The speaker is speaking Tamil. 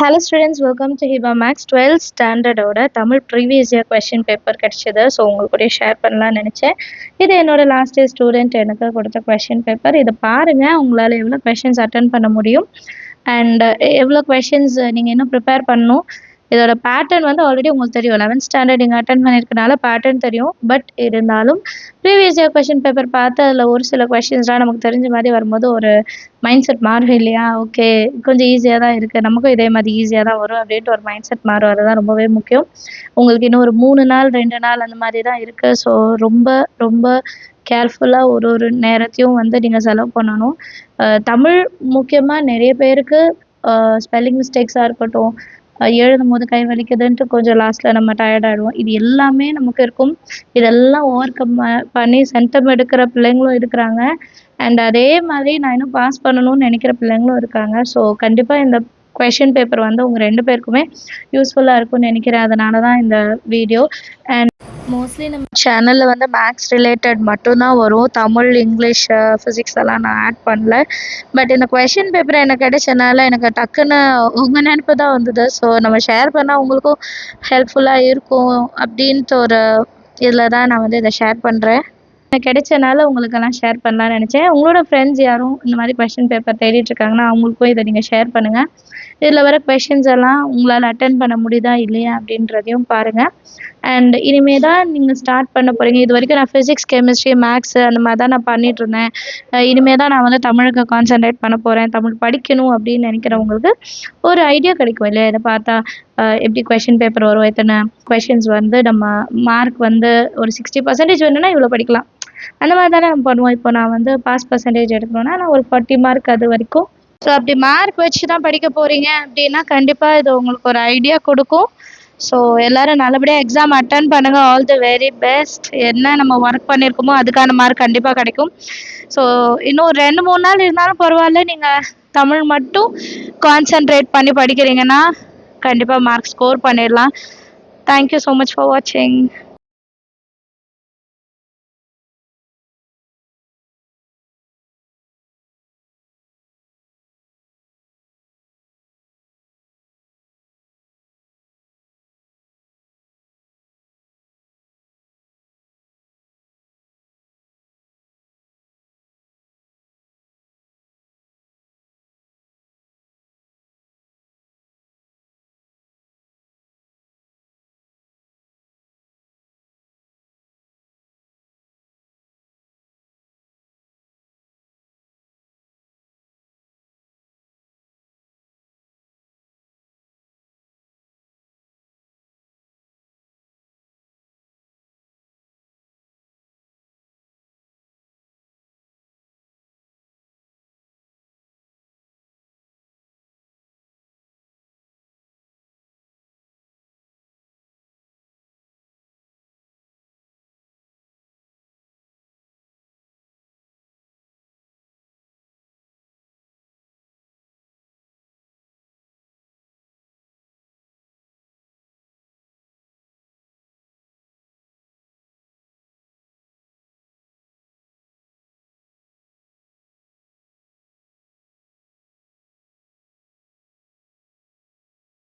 Hello students, welcome to Hiba maths 12th ஸ்டாண்டர்டோட Tamil previous year question paper கிடச்சிது. ஸோ உங்கள் கூட ஷேர் பண்ணலான்னு நினச்சேன். இது என்னோட லாஸ்ட் இயர் ஸ்டூடெண்ட் எனக்கு கொடுத்த கொஷின் பேப்பர். இதை பாருங்கள், உங்களால் எவ்வளோ கொஷின்ஸ் அட்டன் பண்ண முடியும் அண்ட் எவ்வளோ கொஷின்ஸ் நீங்கள் இன்னும் ப்ரிப்பேர் பண்ணணும். இதோட பேட்டர்ன் வந்து ஆல்ரெடி உங்களுக்கு தெரியும். 11th ஸ்டாண்டர்ட் நீங்கள் அட்டன் பண்ணியிருக்கனால பேட்டர்ன் தெரியும். பட் இருந்தாலும் ப்ரீவியஸ் இயர் கொஷின் பேப்பர் பார்த்து அதில் ஒரு சில கொஷின்ஸ்லாம் நமக்கு தெரிஞ்ச மாதிரி வரும்போது ஒரு மைண்ட் செட் மாறும் இல்லையா? ஓகே, கொஞ்சம் ஈஸியாக தான் இருக்குது, நமக்கும் இதே மாதிரி ஈஸியாக தான் வரும் அப்படின்ட்டு ஒரு மைண்ட் செட் மாறும். அதுதான் ரொம்பவே முக்கியம். உங்களுக்கு இன்னும் ஒரு 3 நாள் 2 நாள் அந்த மாதிரி தான் இருக்குது. ஸோ ரொம்ப ரொம்ப கேர்ஃபுல்லாக ஒரு ஒரு நேரத்தையும் வந்து நீங்கள் செலவு பண்ணணும். தமிழ் முக்கியமாக நிறைய பேருக்கு ஸ்பெல்லிங் மிஸ்டேக்ஸாக இருக்கட்டும், எழுதும் போது கை வலிக்குதுன்ட்டு கொஞ்சம் லாஸ்ட்டில் நம்ம டயர்ட் ஆகிடுவோம். இது எல்லாமே நமக்கு இருக்கும். இதெல்லாம் ஓவர் கம் பண்ணி சென்டம் எடுக்கிற பிள்ளைங்களும் இருக்கிறாங்க. அண்ட் அதே மாதிரி நான் இன்னும் பாஸ் பண்ணணும்னு நினைக்கிற பிள்ளைங்களும் இருக்காங்க. ஸோ கண்டிப்பாக இந்த கொஷின் பேப்பர் வந்து உங்கள் 2 பேருக்குமே யூஸ்ஃபுல்லாக இருக்கும்னு நினைக்கிறேன். அதனால தான் இந்த வீடியோ. அண்ட் மோஸ்ட்லி நம்ம சேனலில் வந்து மேக்ஸ் ரிலேட்டட் மட்டும்தான் வரும். தமிழ், இங்கிலீஷ், ஃபிசிக்ஸ் எல்லாம் நான் ஆட் பண்ணல. பட் இந்த கொஷின் பேப்பர் எனக்கு கிடைச்சனால எனக்கு டக்குன்னு உங்கள் நினப்பு தான் வந்தது. ஸோ நம்ம ஷேர் பண்ணால் உங்களுக்கும் ஹெல்ப்ஃபுல்லாக இருக்கும் அப்படின்ட்டு ஒரு இதில் தான் நான் வந்து இதை ஷேர் பண்ணுறேன். எனக்கு கிடைச்சனால உங்களுக்கெல்லாம் ஷேர் பண்ணலான்னு நினச்சேன். உங்களோட ஃப்ரெண்ட்ஸ் யாரும் இந்த மாதிரி கொஷின் பேப்பர் தேடிட்டுருக்காங்கன்னா அவங்களுக்கும் இதை நீங்கள் ஷேர் பண்ணுங்கள். இதில் வர கொஷின்ஸ் எல்லாம் உங்களால் அட்டன் பண்ண முடியுதா இல்லையா அப்படின்றதையும் பாருங்கள். அண்ட் இனிமே தான் நீங்கள் ஸ்டார்ட் பண்ண போகிறீங்க. இது வரைக்கும் நான் ஃபிசிக்ஸ், கெமிஸ்ட்ரி, மேக்ஸு அந்த மாதிரி தான் நான் பண்ணிகிட்ருந்தேன். இனிமே தான் நான் வந்து தமிழுக்கு கான்சன்ட்ரேட் பண்ண போகிறேன், தமிழ் படிக்கணும் அப்படின்னு நினைக்கிறவங்களுக்கு ஒரு ஐடியா கிடைக்கும் இல்லையா? இதை பார்த்தா எப்படி கொஷின் பேப்பர் வரும், எத்தனை கொஷின்ஸ் வந்து நம்ம மார்க் வந்து ஒரு 60% வேணும்னா இவ்வளோ படிக்கலாம், அந்த மாதிரி தானே நம்ம பண்ணுவோம். இப்போ நான் வந்து பாஸ் பர்சன்டேஜ் எடுக்கணும்னா நான் ஒரு 40 மார்க் அது வரைக்கும். ஸோ அப்படி மார்க் வச்சு தான் படிக்க போகிறீங்க அப்படின்னா கண்டிப்பாக இது உங்களுக்கு ஒரு ஐடியா கொடுக்கும். ஸோ எல்லோரும் நல்லபடியாக எக்ஸாம் அட்டன் பண்ணுங்கள். All the very best. என்ன நம்ம ஒர்க் பண்ணியிருக்கோமோ அதுக்கான மார்க் கண்டிப்பாக கிடைக்கும். ஸோ இன்னும் 2-3 நாள் இருந்தாலும் பரவாயில்ல, நீங்கள் தமிழ் மட்டும் கான்சன்ட்ரேட் பண்ணி படிக்கிறீங்கன்னா கண்டிப்பாக மார்க் ஸ்கோர் பண்ணிடலாம். தேங்க்யூ ஸோ மச் ஃபார் வாட்சிங்.